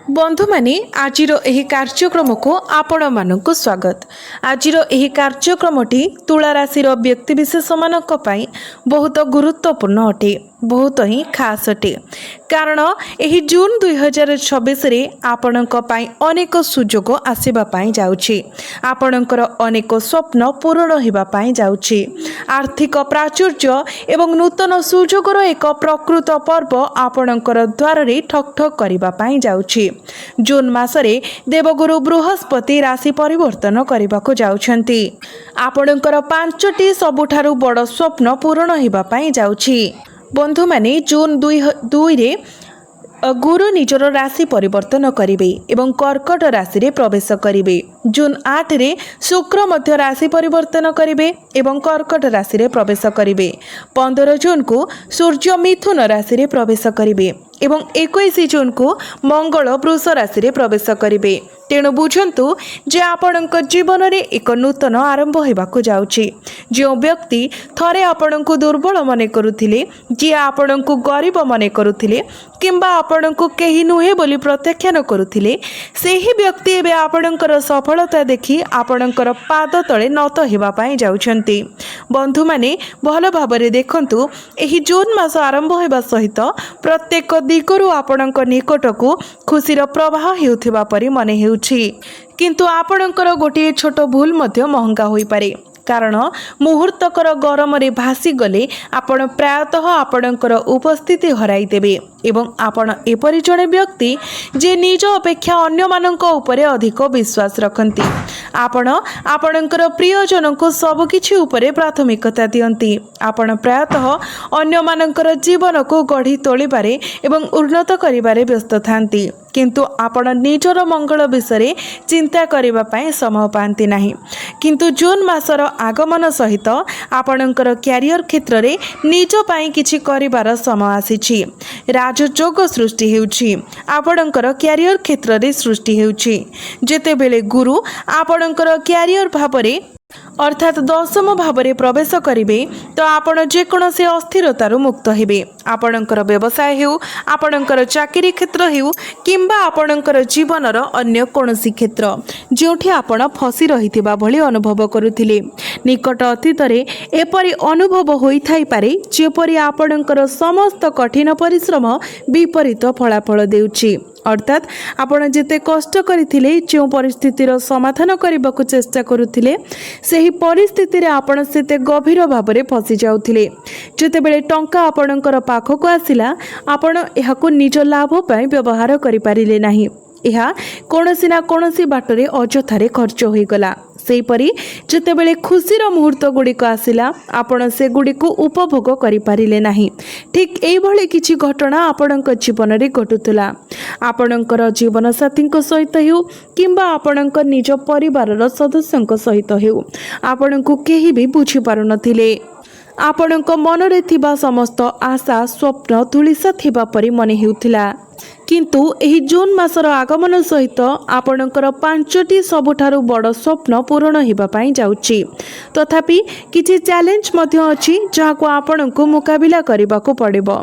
बंधु माने आजिर एही कार्यक्रम को आपण मानक स्वागत। आजिर एही कार्यक्रमटी तुला राशि व्यक्तिविशेष मानक पई बहुत गुरुत्वपूर्ण अटे, बहुत ही खास अटे। कारण एही जून 2026 रे आपणक पई अनेक सुजोग आसीबा पई जाउछि। आपणकर अनेक स्वप्न पूर्ण हेबा पई जाउछि। आर्थिक प्राचुर्य एवं नूतन सुजोगर एक प्रकृत पर्व आपणकर द्वार रे ठक ठक करिबा पई जाउछि। जून मासरे देवगुरु बृहस्पति राशि परिवर्तन करने जाउछंती। आपणकर 5टी सबुठारु बड़ स्वप्न पूर्ण हेबा पई जाउछि। बंधु माने जून 2 रे गुरु निजर राशि परिवर्तन करिवे एवं कर्कट राशि रे प्रवेश करिवे। जून 8 रे शुक्र मध्य राशि परिवर्तन करिवे एवं कर्कट राशि रे प्रवेश करिवे। 15 जून को सूर्य मिथुन राशि रे प्रवेश करिवे एवं 21 जून को मंगल वृष राशि रे प्रवेश करिवे। तेणु बुझंतु जे आपणक जीवन रे एक नूतन आरंभ हेबाकु जाउछि। जो व्यक्ति थरे आपणक दुर्बल मने करुथिले, जे आपणक गरीब मने करुथिले किंबा आपणक केही नुहे बोली प्रत्याख्यान करुथिले, सेही व्यक्ति एबे आपणकर सफलता देखि आपणकर पाद तळे नत हेबा पई जाउछंती। बंधु माने भल भाबरे देखंतु, एही जून मास आरंभ हेबा सहित प्रत्येक दिगरु आपणक निकटकू खुशीर प्रवाह हेउथिबा परि मने हेउछि। किंतु आपणकर गोटे छोट भूल मध्य महंगा होई पारे। कारण मुहूर्तकर गरम रे भासी गले आपण प्रायतः आपणकर उपस्थिति हराई देबे एवं आपण एपरि जणे व्यक्ति जे निज अपेक्षा अन्य मानक उपरे अधिक विश्वास रखंती। आपण आपणकर प्रियजन को सब किछि उपरे प्राथमिकता दियंती। आपण प्रायतः अन्य मानकर जीवन को गढ़ी तोलिबारे एवं उन्नत करिबारे व्यस्त थांती। किंतु आपण निजर मंगल विषय चिंता करबा पई समय पांती नाही। किंतु जून मासर आगमन सहित आपणकर क्यारियर क्षेत्र रे निज पई किछि करिबार समय आसीछि। राजयोग सृष्टि हेउछि। आपणकर क्यारियर क्षेत्र रे सृष्टि हेउछि। जेतेबेले गुरु आपणकर क्यारियर भाबरे अर्थात 10म भावरे प्रवेश करिवे तो आपण जेकोसी अस्थिरतार मुक्त हेबे। आपणकर व्यवसाय हेउ, आपणकर चाकरी क्षेत्र हेउ किंबा आपणकर जीवनर अन्य कोनोसी क्षेत्र जोठी आपण फसी रहिथिबा भली अनुभव करुथिले, निकट अतीत रे एपरि अनुभव होई थाई पारे जेपरि आपणकर समस्त कठिन परिश्रम विपरीत फलाफल देउछि। अर्थात आपण जेते कष्ट करिथिले, जो परिस्थितिर समाधान करबाकू चेष्टा करुथिले, सेही परिस्थिति रे आपण सेते गभीर भाबरे फसी जाउथिले। जेतेबेले टंका आपणकर पाखको आसिला, आपण एहाकू निज लाभ पई व्यवहार करि पारिले नाही। यह कोनोसी ना कोनोसी बाटरे अजथारे खर्च होई गला। सेहीपरि जेतेबेले खुशीर मुहूर्त गुड़िक आसिला, आपण से गुड़िक उपभोग करि पारिले नाही। ठीक एई भली किछि घटना आपणक जीवन रे घटुतला। आपणकर जीवन साथी सहित हेउ किंबा आपणक निज परिवारर सदस्यଙ୍କ सहित हेउ, आपणकू केही भी बुझी पारु नथिले। आपणक मनरे थिबा समस्त आशा स्वप्न धूलिसा थिबा परि मने हेउथिला। किंतु एही जून मासर आगमन सहित आपणकर 5टी सबुठारु बड़ स्वप्न पूर्ण हेबा पई जाउछि। तथापि किछि चैलेंज मध्य अछि जहाको आपणको मुकाबिला करबाको पड़िबो।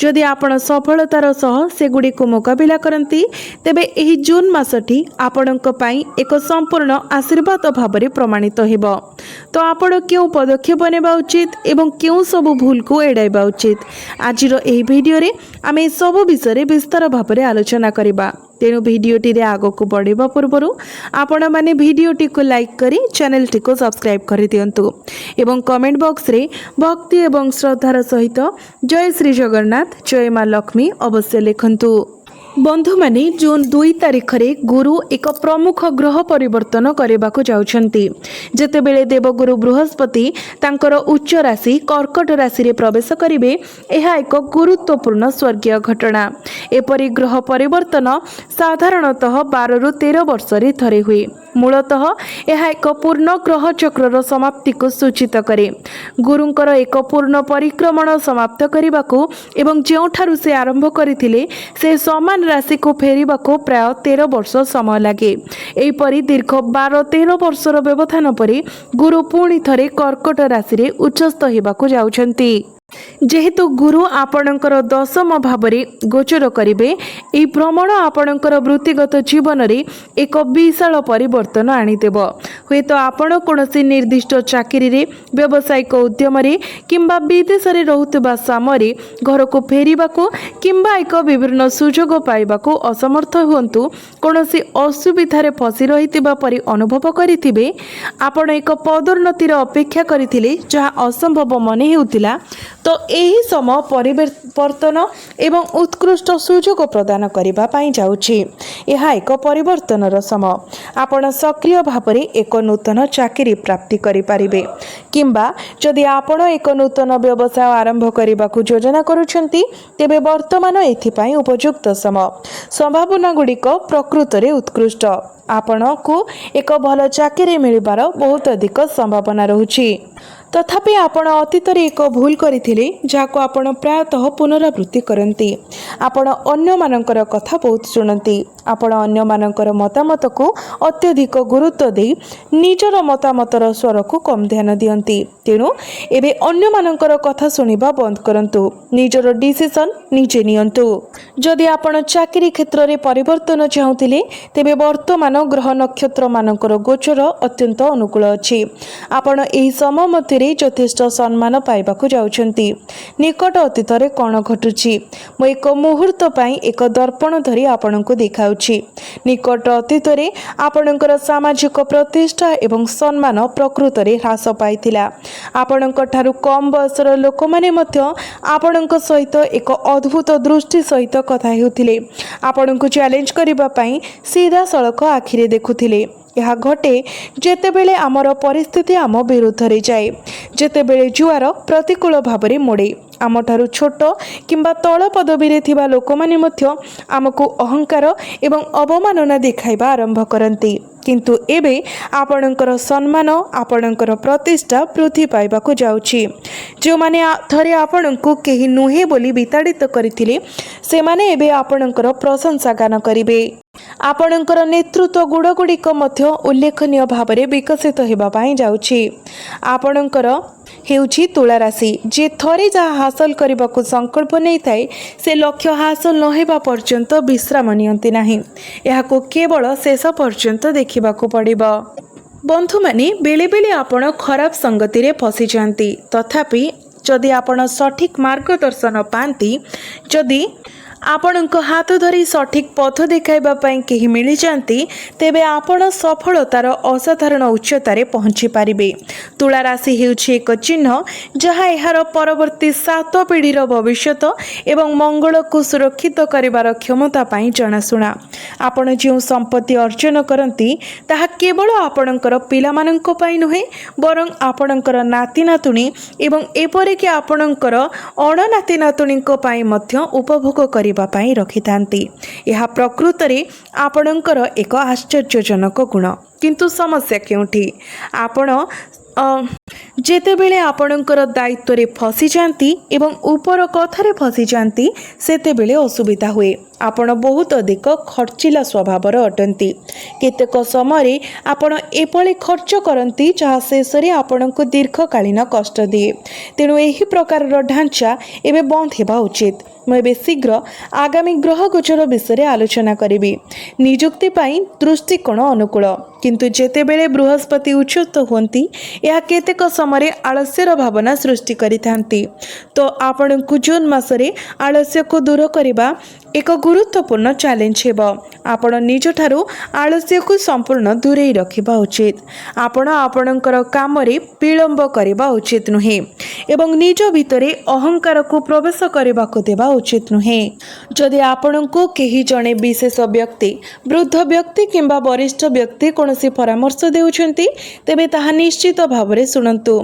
जदि आपण सफलतार सह से गुडी को मुकाबिला करंती, तेबे एही जून मासटी आपणक पई एक संपूर्ण आशीर्वाद भाबरे प्रमाणित हेबो। तो आपण केउ पदक्षेप नेबा उचित एवं केउ सब भूल को एडाइबा उचित, आजिर एही वीडियो रे आमे सब विषय विस्तार भाबरे आलोचना करिबा। तेणु भिडियोटी रे आगो को बढ़िबा पूर्वरु आपण माने भिडियोटी को लाइक करी चैनल टी को सब्सक्राइब करि दियंतु एवं कमेंट बॉक्स रे भक्ति एवं श्रद्धार सहित जय श्री जगन्नाथ, जय मां लक्ष्मी अवश्य लिखंतु। बंधु माने जून 2 तारिख रे गुरु एक प्रमुख ग्रह परिवर्तन करबाकू जाउछंती। जेतेबेले देवगुरु बृहस्पति तांकर उच्च राशि कर्कट राशि रे प्रवेश करिवे, एहा एक गुरुत्वपूर्ण स्वर्गीय घटना। एपरि ग्रह परिवर्तन साधारणतः 12 रु 13 वर्ष रे थरे हुए। मूलतः यह एक पूर्ण ग्रह चक्रर समाप्ति को सूचित करे। गुरुंकर एक पूर्ण परिक्रमण समाप्त करने एवं जोठारु से आरंभ करथिले से समान राशि को फेरिबा को प्राय 13 वर्ष समय लगे। एपरि दीर्घ 12-13 वर्षर व्यवधान परे गुरु पुणी थरे कर्कट राशि रे उच्चस्थ हेबाकू जाउछंती। जेहेतु गुरु आपणकर दशम भाव गोचर करिवे एही भ्रमण आपणकर वृत्तिगत जीवन रे एक विशाल परिवर्तन आनीदेव। हुए तो आपण कौनसी निर्दिष्ट चाकरी रे व्यावसायिक उद्यम रे किंबा विदेश रे रहुतबा समय घर को फेरिबाको किंबा एक विभिन्न सुजोग पाइबाको असमर्थ हुंतु कौनसी असुविधा रे फसी रहितिबा परि अनुभव करिथिबे। आपण एक पदोन्नतिर अपेक्षा करिथिले जहा असंभव मने हेउतिला तो यही समय परिवर्तन एवं उत्कृष्ट सुजोग प्रदान करबा पई जाउछि। यह एक परिवर्तनर समय आपण सक्रिय भाव में एक नूतन चाकरी प्राप्ति करि परिबे किंबा जदि आपण एक नूतन व्यवसाय आरंभ करने को योजना करुछंती तेबे वर्तमान एथिपाई उपयुक्त समय संभावना गुड़िक प्रकृत रे उत्कृष्ट आपण को एक भल चाकरी मिलबार बहुत अधिक संभावना रहुछि। तथापि आपण अतीत एक भूल करथिले जाको आपण प्रायतः पुनरावृत्ति करती। आपण अन्य मानकर कथा बहुत शुणती। आपण अन्य मानकर मतामत को अत्यधिक गुरुत्व दे निजर मतामतर स्वर को कम ध्यान दियंती। तेणु एबे अन्य मानकर कथा सुनिबा बंद करंतु, निजर डिसिजन निजे नियंतु। जदि आपण चाकरी क्षेत्र में परिवर्तन चाहूतिले तेबे वर्तमान ग्रह नक्षत्र मानकर गोचर अत्यंत अनुकूल अछि। आपण एही समय मध्य यथेष्ट सम्मान पाइबाकू जाउछंती। निकट अतीत रे कोन घटुछि मो एक मुहूर्त पाई एक दर्पण धरी आपनकू देखाउछि। निकट अतीत रे आपनकर सामाजिक प्रतिष्ठा एवं सम्मान प्रकृत रे ह्रास पाइथिला। आपनक ठारू कम बयसर लोक माने मध्य आपनक सहित एक अद्भुत दृष्टि सहित कथा हेउथिले। आपनकू चैलेंज करिबा पई सीधा सड़क आखिरे देखुथिले। यह घटे जेतेबेले आमर परिस्थिति आम विरुद्ध रे जाए, जेतेबेले जुआर प्रतिकूल भाव में मोड़े। आमठारु छोट किंबा तल पदवी रे थिबा लोक माने मध्य आमको अहंकार एवं अवमानना देखाइबा आरंभ करती। किंतु एबे आपणकर सम्मान आपणकर प्रतिष्ठा वृद्धि पाइबाकू जाउछि। जो माने थरे आपणको केही नुहे बोली विताड़ित करथिले सेमाने एबे आपणकर प्रशंसा गान करिवे। आपणकर नेतृत्व गुणगुड़िक मध्य उल्लेखनीय भाव में विकसित हेबा पाई जाउछि। आपणकर हेउछि तुला राशि जे थरे जहाँ हासिल करने को संकल्प नहीं थाए से लक्ष्य हासिल न हेबा पर्यंत विश्राम नियंती नाही। एहाको केवल शेष पर्यंत देखा पड़िबो। बंधु माने बेले बेले आपण खराब संगति रे फसी जाती। तथापि जदि आपण सठिक मार्गदर्शन पाती, जदि आपणक हाथ धरी सठिक पथ देखाइबा पई केही मिली जाती तेबे आपण सफलतार असाधारण उच्चतारे पहुँची पारिबे। तुला राशि हेउछि एक चिन्ह जहाँ एहार परवर्ती 7 पीढ़ीर भविष्यत एवं मंगल को सुरक्षित करिबार क्षमता पई जनाशुना। आपण जो संपत्ति अर्जन करती ताहा केवल आपणकर पिलामानंक पई नुहे बरं आपणकर नाती नातुणी एवं एपरिक आपणकर अणनाती नातुणीक पई मध्य उपभोग करि रखिथांती। यह प्रकृत रे आपणकर एक आश्चर्यजनक गुण। किंतु समस्या केउठी आपण जेतेबेले आपणकर दायित्व रे फसी जाती एवं ऊपर कथारे फसी जाती सेतेबेले असुविधा हुए। आपण बहुत अधिक खर्चिला स्वभावर अटंती। केतेक समय आपण एपले खर्च करती जहाँ शेष में आपण को दीर्घकालीन कष्ट दिए। तेणु यही प्रकार ढांचा एवं बंद होगा उचित। मुझे शीघ्र आगामी ग्रह गोचर विषय आलोचना करी। निजुक्ति पाई दृष्टिकोण अनुकूल, किंतु जेतेबेले बृहस्पति उच्चत होती यह केतेक समय आलस्यर भावना सृष्टि करिथांती। तो आपण को जून मासरे आलस्य को दूर करने एक गुरुत्वपूर्ण चैलेंज हेब। आपण निज ठारू आलस्य को संपूर्ण दूरे रखिबा उचित। आपण आपणकर काम रे विलंब करबा उचित नुहे एवं निज भितरे अहंकार को प्रवेश करबा को देबा उचित नुहे। जदि आपण को केही जणे विशेष व्यक्ति, वृद्ध व्यक्ति किंबा वरिष्ठ व्यक्ति कोनोसी परामर्श देउछंती तेबे ताहा निश्चित भावरे सुनंतु।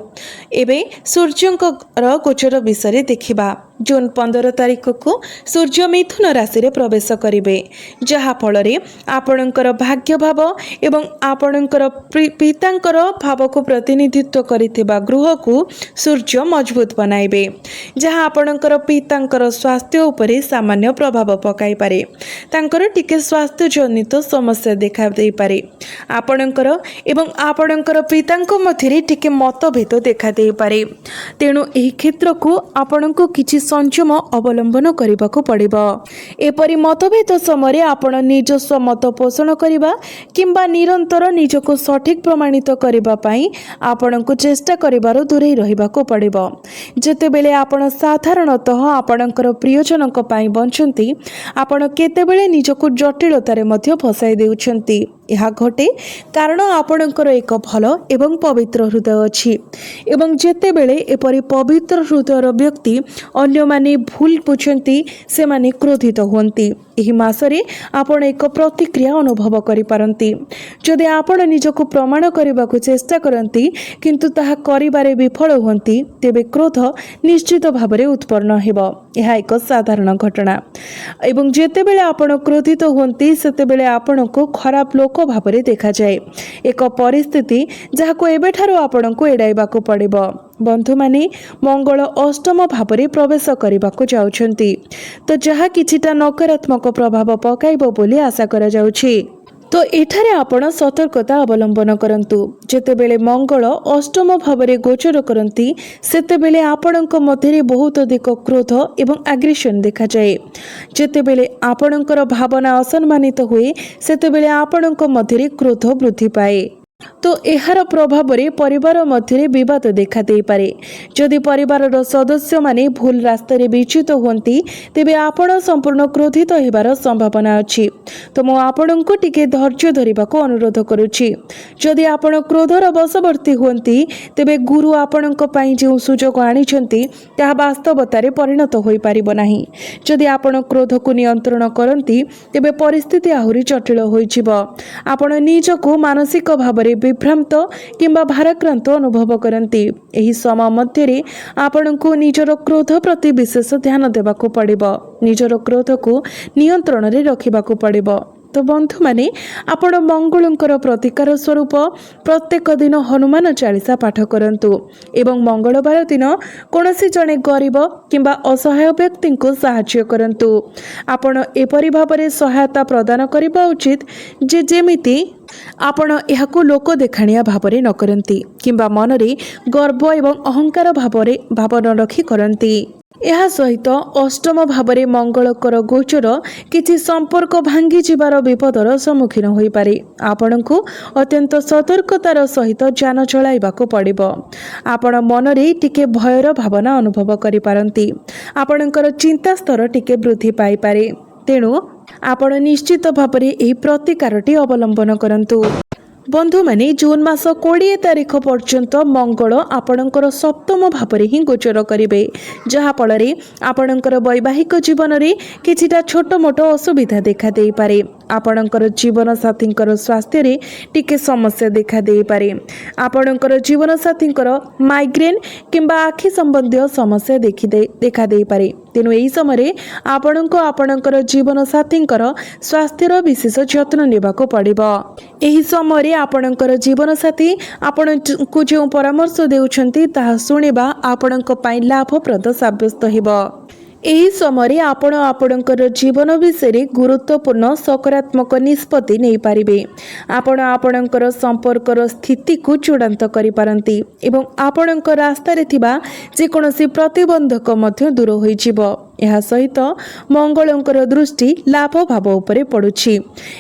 एबे सूर्यंकर गोचर विषय देखिबा। जून 15 तारिख को सूर्य मिथुन राशि रे प्रवेश करिवे जहा फଳରେ आपणकर भाग्य भाव एवं आपणकर पितांकर भाव को प्रतिनिधित्व करिथिबा गृह को सूर्य मजबूत बनाइबे जहा आपणकर पितांकर स्वास्थ्य उपरे सामान्य प्रभाव पकाई पारे तांकर टिके स्वास्थ्य जनित समस्या देखा दे पारे आपणकर एवं आपणकर पितांक मध्यरे टिके मतभेद देखा दे पारे तेणु एही क्षेत्र को आपणको किछि संयम अवलंबन करबाको पड़िबो एपरि मतभेद समय आपण निजस्व मत पोषण करबा किंबा निरंतर निजको सठिक प्रमाणित करबा पई आपणको चेष्टा करिबारो दूरे रहिबाको पड़िबो जेतेबेले आपण साधारणतः आपणकर प्रियजनक पई बंचंती आपण केतेबेले निजको जटिलतारे मध्य फसाई देउछंती यह घटे कारण आपणकर एक भल एवं पवित्र हृदय अछि एवं जेतेबेले एपरि पवित्र हृदयर व्यक्ति अन्य माने भूल बुझंती से माने क्रोधित होंती एही मासरे आपण एक प्रतिक्रिया अनुभव करि पारंती जदि आपण निजको प्रमाण करबाको चेष्टा करंती किंतु ताहा करिबारे विफल होंती तेबे क्रोध निश्चित भाबरे उत्पन्न हेबो यह एक साधारण घटना एवं जेतेबेले आपण क्रोधित होंती सेतेबेले आपणको खराब लोक भाबरे देखा जाए एक परिस्थिति जहाको एबेठारो आपणको एडाइबाको पड़िबो बंधु माने मंगल अष्टम भावरे प्रवेश करबाको जाउछंती तो जहा किछिटा नकारात्मक प्रभाव पकाइबो बोली आशा करा जाउछि तो एठारे आपण सतर्कता अवलंबन करंतु जेतेबेले मंगल अष्टम भावरे गोचर करंती सेतेबेले आपणक मध्यरे बहुत अधिक क्रोध एवं एग्रेशन देखा जाए जेतेबेले आपणकर भावना असम्मानित हुए सेतेबेले आपणक मध्यरे क्रोध वृद्धि पाए तो एहार प्रभाव रे परिवार मध्य विवाद देखा दे पारे जदि परिवार सदस्य माने भूल रास्ता रे विच्युत होंती तेबे आपण संपूर्ण क्रोधित हेबार संभावना अछि तो मो आपण को टिके धैर्य धरिबा को अनुरोध करूछि जदि आपण क्रोधर वशवर्ती होंती तेबे गुरु आपण को पई जे सुजोग आनिछंती ता वास्तवता रे परिणत होई पारिबो नाही जदि आपण क्रोध को नियंत्रण करंती तेबे परिस्थिति आहुरी जटिल होई जिवो आपण निजको मानसिक भाव विभ्रांत किंबा भाराक्रांत अनुभव करती एही समय मध्य आपनको निजर क्रोध प्रति विशेष ध्यान देबाको पड़िबो निजर क्रोध को नियंत्रण रे रखिबाको पड़िबो तो बंधु माने आपण मंगलंकर प्रतिकार स्वरूप प्रत्येक दिन हनुमान चालीसा पाठ करंतु एवं मंगलवार दिन कोनोसी जने गरीब किंबा असहाय व्यक्ति को सहायता करंतु आपण एपरि भाबरे सहायता प्रदान करिबा उचित जे जेमिति आपण एहाको लोक देखाणिया भावरे न करंती किंबा मनरे गर्व एवं अहंकार भाव न रखी करंती यह सहित अष्टम भावरे मंगलकर गोचर किछि संपर्क भांगी जिबार विपदर सम्मुखीन होई पारे आपणको अत्यंत सतर्कतार सहित जान चलाइबाको पड़िबो आपण मनरे टिके भयर भावना अनुभव करि पारंती आपणकर चिंता स्तर टिके वृद्धि पाई पारे तेणु आपण निश्चित भावरे एही प्रतिकारटी अवलंबन करंतु बंधु माने जून मास 20 तारिख पर्यंत मंगल आपणकर सप्तम भावरे ही गोचर करिवे जहा फଳରେ आपणकर वैवाहिक जीवन रे किछिटा छोट मोट असुविधा देखा देई पारे आपणकर जीवन साथींकर स्वास्थ्य रे टिके समस्या देखा देई पारे आपणकर जीवन साथींकर माइग्रेन किंबा आखि संबंधी समस्या देखा देई पारे तेणु एही समय आपणको आपणकर जीवन साथींकर स्वास्थ्यर विशेष जत्न नेबाको पड़िबो एही समय आपणकर जीवन साथी आपण को जो परामर्श देउछंती ताहा सुनिबा आपणक पई लाभप्रद साब्यस्त हेबो एही समय आपण आपणकर जीवन विषय गुरुत्वपूर्ण सकारात्मक निष्पत्ति नहीं पारिबे आपण आपणकर संपर्कर स्थिति को चूड़ांत करि पारंती एवं आपणकर रास्ता रे थिबा जे कोनोसी प्रतिबंधक मध्य दूर होई जिवो यह सहित मंगलंकर दृष्टि लाभ भाव उपरे पड़ुछि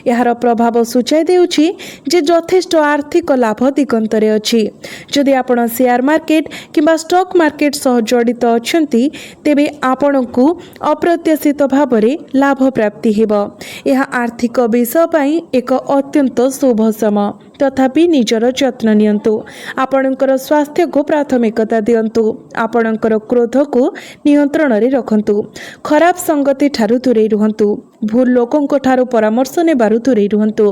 यार प्रभाव सूचाई देउछि जे यथेष्ट आर्थिक लाभ दिगंतरे अछि जदि आपण शेयर मार्केट किंबा स्टॉक मार्केट सह जड़ित अछंती तेबे आपणकु अप्रत्याशित भावरे लाभ प्राप्ति हेबो यह आर्थिक विषय पई एक अत्यंत शुभ समय तथापि निजर जत्न नियंतु आपणकर स्वास्थ्य को प्राथमिकता दियंतु आपणकर क्रोध को नियंत्रण रे रखंतु खराब संगति ठारू दूरे रुहंतु भूल लोकंको ठारू परामर्श नेबारु दूरे रुहंतु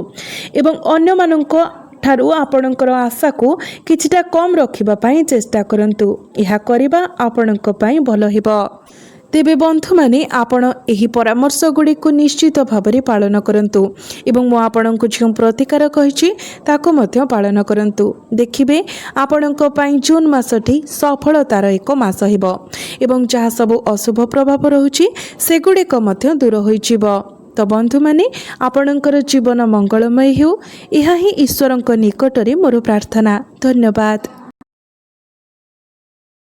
एवं अन्य मानंको ठारू आपणकर आशा को किछिटा कम रखिबा पई चेष्टा करंतु यह करिबा आपणक पई भलो हेबो ତେବେ ବନ୍ଧୁମାନେ ଆପଣ ଏହି ପରାମର୍ଶଗୁଡ଼ିକୁ ନିଶ୍ଚିତ ଭାବରେ ପାଳନ କରନ୍ତୁ ଏବଂ ମୁଁ ଆପଣଙ୍କୁ ଯେଉଁ ପ୍ରତିକାର କହିଛି ତାକୁ ମଧ୍ୟ ପାଳନ କରନ୍ତୁ। ଦେଖିବେ ଆପଣଙ୍କ ପାଇଁ ଜୁନ୍ ମାସଟି ସଫଳତାର ଏକ ମାସ ହେବ ଏବଂ ଯାହା ସବୁ ଅଶୁଭ ପ୍ରଭାବ ରହୁଛି ସେଗୁଡ଼ିକ ମଧ୍ୟ ଦୂର ହୋଇଯିବ। ତ ବନ୍ଧୁମାନେ ଆପଣଙ୍କର ଜୀବନ ମଙ୍ଗଳମୟ ହେଉ, ଏହା ହିଁ ଈଶ୍ୱରଙ୍କ ନିକଟରେ ମୋର ପ୍ରାର୍ଥନା। ଧନ୍ୟବାଦ।